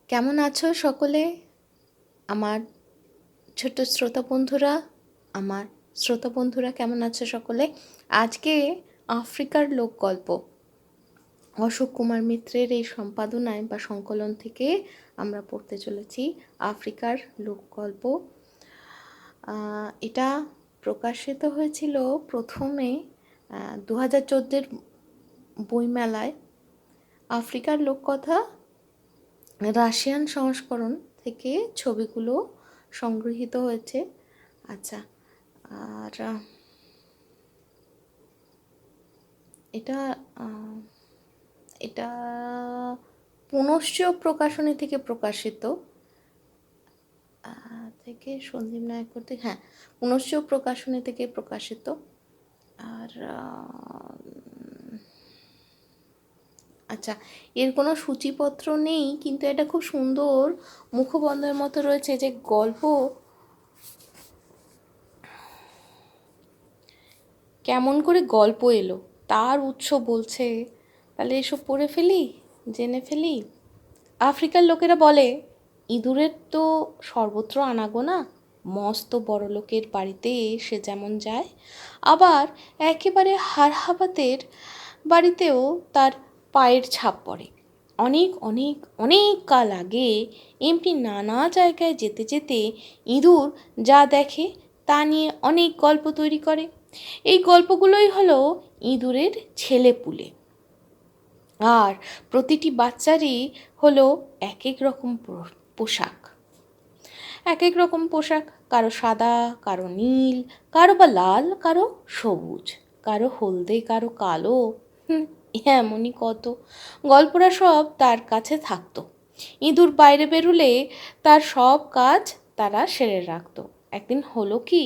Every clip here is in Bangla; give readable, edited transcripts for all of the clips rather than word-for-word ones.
কেমন আছো সকলে? আমার ছোট শ্রোতা বন্ধুরা কেমন আছো সকলে? আজকে আফ্রিকার লোকগল্প অশোক কুমার মিত্রের এই সম্পাদনায় বা সংকলন থেকে আমরা পড়তে চলেছি আফ্রিকার লোকগল্প। এটা প্রকাশিত হয়েছিল প্রথমে 2014 বইমেলায়। আফ্রিকার লোককথা রাশিয়ান সংস্করণ থেকে ছবিগুলো সংগৃহীত হয়েছে। আচ্ছা, আর এটা এটা পুনশ্চ প্রকাশনী থেকে প্রকাশিত সন্দীপ নায়ক কর্তৃক, পুনশ্চ প্রকাশনী থেকে প্রকাশিত। আর আচ্ছা, এর কোনো সূচিপত্র নেই, কিন্তু এটা খুব সুন্দর মুখবন্ধের মতো রয়েছে যে গল্প কেমন করে গল্প এলো তার উৎস বলছে। তাহলে এসব পড়ে ফেলি, জেনে ফেলি। আফ্রিকার লোকেরা বলে ইঁদুরের তো সর্বত্র আনাগোনা, মস্ত বড় লোকের বাড়িতে সে যেমন যায়, আবার একেবারে হারহাবাতের বাড়িতেও তার পায়ের ছাপ পড়ে। অনেক অনেক অনেক কাল আগে এমনি নানা জায়গায় যেতে যেতে ইঁদুর যা দেখে তা নিয়ে অনেক গল্প তৈরি করে। এই গল্পগুলোই হলো ইঁদুরের ছেলেপুলে। আর প্রতিটি বাচ্চারই হলো এক এক রকম পোশাক, এক এক রকম পোশাক, কারো সাদা, কারো নীল, কারো বা লাল, কারো সবুজ, কারো হলদে, কারো কালো। এমনই কত গল্পরা সব তার কাছে থাকতো। ইঁদুর বাইরে বেরুলে তার সব কাজ তারা সেরে রাখতো। একদিন হলো কি,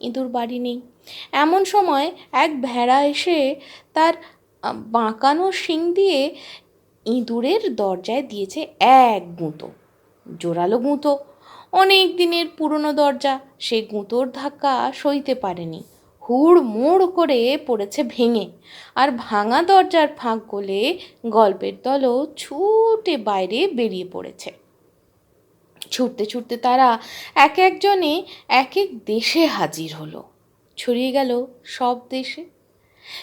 ইঁদুর বাড়ি নেই। এমন সময় এক ভেড়া এসে তার বাঁকানো শিং দিয়ে ইঁদুরের দরজায় দিয়েছে এক গুঁতো, জোরালো গুঁতো। অনেক দিনের পুরনো দরজা, সে গুঁতোর ধাক্কা সইতে পারেনি, হুড় মুড় করে পড়েছে ভেঙে। আর ভাঙা দরজার ফাঁক গলে গল্পের দলও ছুটে বাইরে বেরিয়ে পড়েছে। ছুটতে ছুটতে তারা এক একজনে এক এক দেশে হাজির হলো, ছড়িয়ে গেল সব দেশে।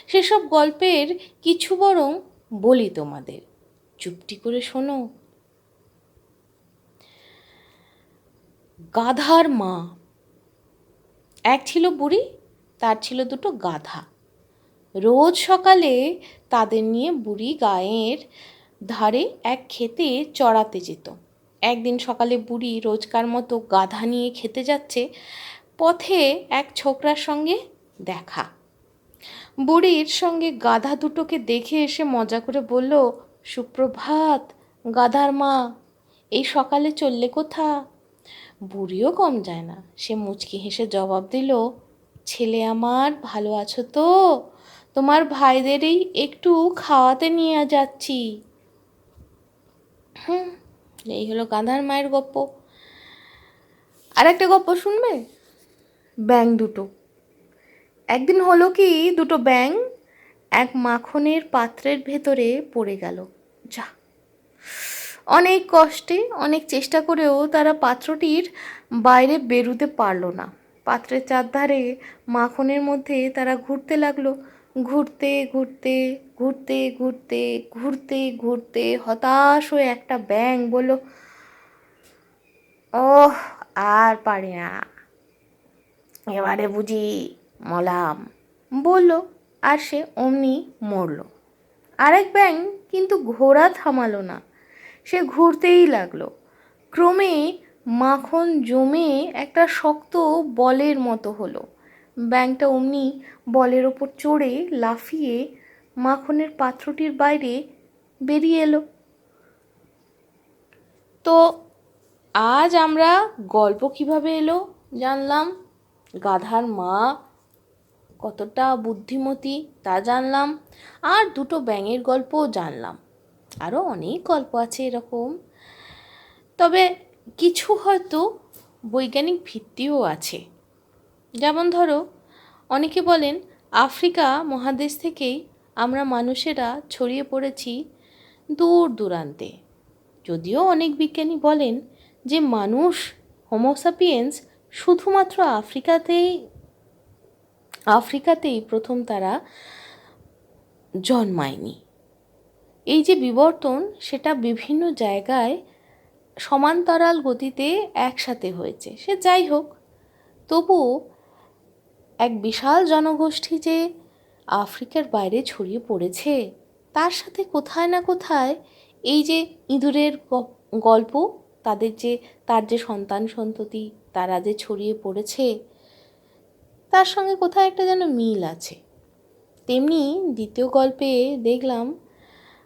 সেসব গল্পের কিছু বরং বলি তোমাদের, চুপটি করে শোনো। গাধার মা। এক ছিল বুড়ি, তার ছিল দুটো গাধা। রোজ সকালে তাদের নিয়ে বুড়ি গায়ের ধারে এক খেতে চড়াতে যেত। একদিন সকালে বুড়ি রোজকার মতো গাধা নিয়ে খেতে যাচ্ছে, পথে এক ছোকরার সঙ্গে দেখা। বুড়ির সঙ্গে গাধা দুটোকে দেখে এসে মজা করে বলল, সুপ্রভাত গাধার মা, এই সকালে চললে কোথা? বুড়িও কম যায় না, সে মুচকি হেসে জবাব দিল, ছেলে আমার ভালো আছো তো? তোমার ভাইদেরই একটু খাওয়াতে নিয়ে যাচ্ছি। এই হলো গাধার মায়ের গপ্প। আর একটা গপ্প শুনবে? ব্যাঙ দুটো। একদিন হলো কি, দুটো ব্যাঙ এক মাখনের পাত্রের ভেতরে পড়ে গেল। যা, অনেক কষ্টে অনেক চেষ্টা করেও তারা পাত্রটির বাইরে বেরুতে পারল না। পাত্রের চারধারে মাখনের মধ্যে তারা ঘুরতে লাগলো। ঘুরতে ঘুরতে ঘুরতে ঘুরতে ঘুরতে ঘুরতে হতাশ হয়ে একটা ব্যাঙ বলল, ওহ, আর পারি না, এবারে বুঝি মলাম, বলল। আর সে অমনি মরল। আরেক ব্যাঙ কিন্তু ঘোড়া থামালো না, সে ঘুরতেই লাগলো। ক্রমে মাখন জমে একটা শক্ত বলের মতো হলো। ব্যাঙটা অমনি বলের ওপর চড়ে লাফিয়ে মাখনের পাত্রটির বাইরে বেরিয়ে এলো। তো আজ আমরা গল্প কিভাবে এলো জানলাম, গাধার মা কতটা বুদ্ধিমতী তা জানলাম, আর দুটো ব্যাঙের গল্পও জানলাম। আরও অনেক গল্প আছে এরকম, তবে কিছু হয়তো বৈজ্ঞানিক ভিত্তিও আছে। যেমন ধরো, অনেকে বলেন আফ্রিকা মহাদেশ থেকেই আমরা মানুষেরা ছড়িয়ে পড়েছি দূর দূরান্তে। যদিও অনেক বিজ্ঞানী বলেন যে মানুষ হোমোসাপিয়েন্স শুধুমাত্র আফ্রিকাতেই প্রথম তারা জন্মায়নি। এই যে বিবর্তন সেটা বিভিন্ন জায়গায় সমান্তরাল গতিতে একসাথে হয়েছে। সে যাই হোক, তবুও এক বিশাল জনগোষ্ঠী যে আফ্রিকার বাইরে ছড়িয়ে পড়েছে, তার সাথে কোথায় না কোথায় এই যে ইঁদুরের গল্প, তার যে সন্তান সন্ততি তারা যে ছড়িয়ে পড়েছে, তার সঙ্গে কোথায় একটা যেন মিল আছে। তেমনি দ্বিতীয় গল্পে দেখলাম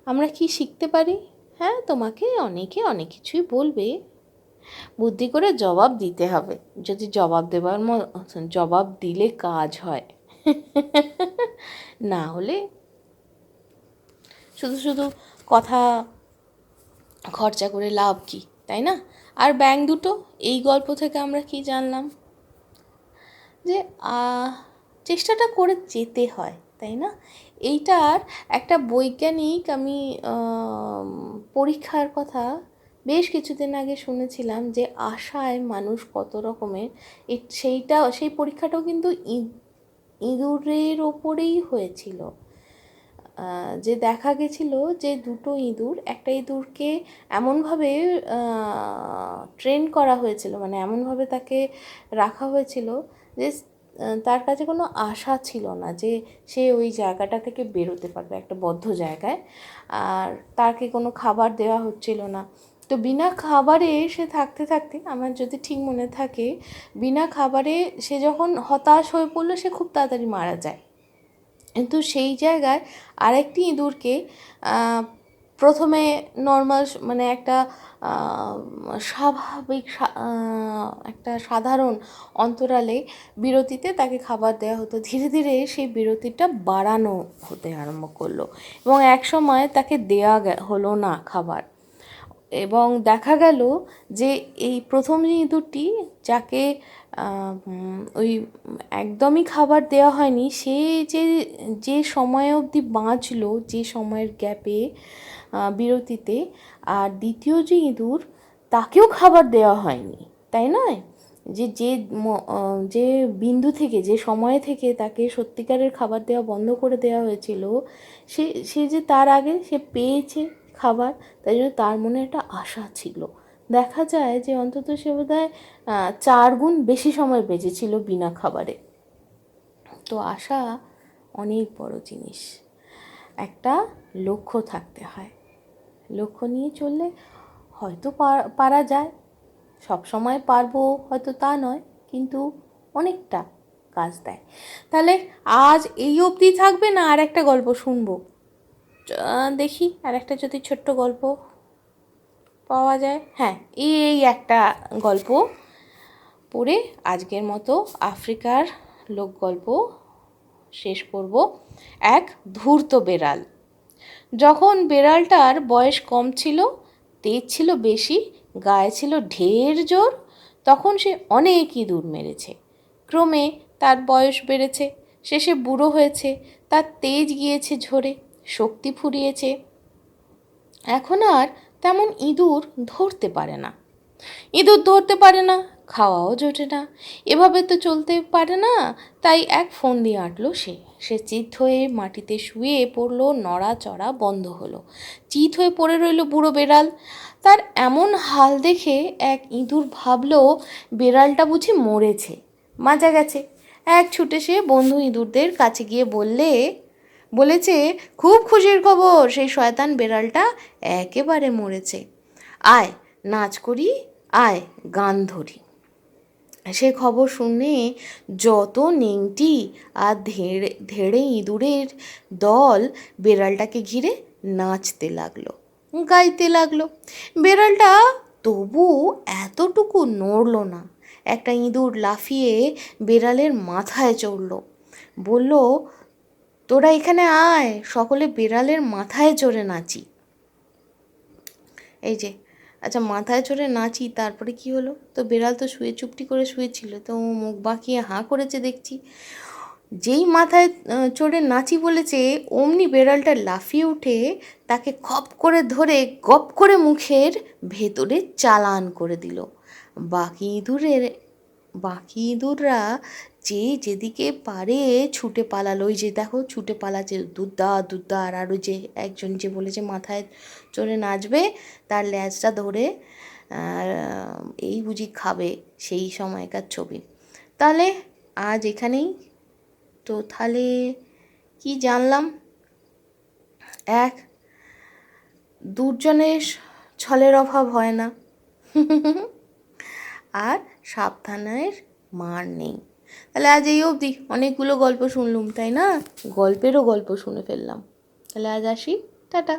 আমরা কি শিখতে পারি। হ্যাঁ, তোমাকে অনেকে অনেক কিছুই বলবে, বুদ্ধি করে জবাব দিতে হবে। যদি জবাব দিলে কাজ হয়, না হলে শুধু শুধু কথা খরচা করে লাভ কি, তাই না? আর ব্যাঙ দুটো, এই গল্প থেকে আমরা কি জানলাম? যে চেষ্টাটা করে যেতে হয়, তাই না? এইটার একটা বৈজ্ঞানিক আমি পরীক্ষার কথা বেশ কিছুদিন আগে শুনেছিলাম, যে আশায় মানুষ কত রকমের, সেই পরীক্ষাটাও কিন্তু ইঁদুরের ওপরেই হয়েছিল। যে দেখা গেছিল যে দুটো ইঁদুর, একটা ইঁদুরকে এমনভাবে ট্রেন করা হয়েছিল, মানে এমনভাবে তাকে রাখা হয়েছিল যে তার কাছে কোনো আশা ছিল না যে সে ওই জায়গাটা থেকে বেরোতে পারবে, একটা বদ্ধ জায়গায়। আর তাকে কোনো খাবার দেওয়া হচ্ছিল না। তো বিনা খাবারে সে থাকতে থাকতে, আমার যদি ঠিক মনে থাকে, বিনা খাবারে সে যখন হতাশ হয়ে পড়লো, সে খুব তাড়াতাড়ি মারা যায়। কিন্তু সেই জায়গায় আরেকটি ইঁদুরকে প্রথমে নর্মাল, মানে একটা স্বাভাবিক একটা সাধারণ অন্তরালে বিরতিতে তাকে খাবার দেওয়া হতো। ধীরে ধীরে সেই বিরতিটা বাড়ানো হতে আরম্ভ করলো এবং এক সময় তাকে দেয়া হলো না খাবার। এবং দেখা গেল যে এই প্রথম যে ইঁদুরটি, যাকে ওই একদমই খাবার দেওয়া হয়নি, সে যে সময় অবধি বাঁচলো, যে সময়ের গ্যাপে বিরতিতে, আর দ্বিতীয় যে ইঁদুর, তাকেও খাবার দেওয়া হয়নি, তাই নয়? যে বিন্দু থেকে, যে সময় থেকে তাকে সত্যিকারের খাবার দেওয়া বন্ধ করে দেওয়া হয়েছিল, সে যে তার আগে সে পেয়েছে খাবার, তাই জন্য তার মনে একটা আশা ছিল। দেখা যায় যে অন্তত সে বোধহয় 4 গুণ বেশি সময় বেঁচেছিল বিনা খাবারে। তো আশা অনেক বড় জিনিস। একটা লক্ষ্য থাকতে হয়, লক্ষ্য নিয়ে চললে হয়তো পারা যায়। সব সময় পারবো হয়তো তা নয়, কিন্তু অনেকটা কাজ দেয়। তাহলে আজ এই অবধি থাকবে, না আর একটা গল্প শুনবো? দেখি আর একটা যদি ছোট্ট গল্প পাওয়া যায়। হ্যাঁ, এই একটা গল্প পড়ে আজকের মতো আফ্রিকার লোকগল্প শেষ করব। এক ধূর্ত বেড়াল। যখন বেড়ালটার বয়স কম ছিল, তেজ ছিল বেশি, গায়ে ছিল ঢের জোর, তখন সে অনেক ইঁদুর মেরেছে। ক্রমে তার বয়স বেড়েছে, শেষে বুড়ো হয়েছে, তার তেজ গিয়েছে ঝরে, শক্তি ফুরিয়েছে। এখন আর তেমন ইঁদুর ধরতে পারে না। ইঁদুর ধরতে পারে না, খাওয়াও জোটে না, এভাবে তো চলতে পারে না। তাই এক ফন্দি আঁটলো সে চিত হয়ে মাটিতে শুয়ে পড়লো, নড়াচড়া বন্ধ হলো। চিত হয়ে পড়ে রইল বুড়ো বেড়াল। তার এমন হাল দেখে এক ইঁদুর ভাবলো বেড়ালটা বুঝি মরেছে, মাজা গেছে। এক ছুটে সে বন্ধু ইঁদুরদের কাছে গিয়ে বলেছে, খুব খুশির খবর, সেই শয়তান বেড়ালটা একেবারে মরেছে। আয় নাচ করি, আয় গান ধরি। সে খবর শুনে যত নেংটি আর ধেড়ে ইঁদুরের দল বেড়ালটাকে ঘিরে নাচতে লাগলো, গাইতে লাগলো। বেড়ালটা তবু এতটুকু নড়ল না। একটা ইঁদুর লাফিয়ে বেড়ালের মাথায় চড়ল, বলল, তোরা এখানে আয়, সকলে বেড়ালের মাথায় চড়ে নাচি। এই যে, আচ্ছা, মাথায় চড়ে নাচি, তারপরে কি হলো? তো বেড়াল তো চুপটি করে শুয়েছিল, তো মুখ বাঁকিয়ে হাঁ করেছে দেখছি। যেই মাথায় চড়ে নাচি বলেছে অমনি বেড়ালটা লাফিয়ে উঠে তাকে খপ করে ধরে গপ করে মুখের ভেতরে চালান করে দিল। বাকি ইঁদুরের বাকি ইঁদুররা যে যেদিকে পারে ছুটে পালালো। ওই যে দেখো ছুটে পালাচ্ছে দুদ্দা দুদ্দা, আর ওই যে একজন যে বলেছে মাথায় চড়ে নাচবে তার ল্যাজটা ধরে এই বুঝি খাবে, সেই সময়কার ছবি। তাহলে আজ এখানেই তো, তাহলে কি জানলাম? এক, দুর্জনের ছলের অভাব হয় না, আর সাবধানের মার নেই। তাহলে আজ এই অবধি অনেকগুলো গল্প শুনলুম, তাই না? গল্পেরও গল্প শুনে ফেললাম। তাহলে আজ আসি, টাটা।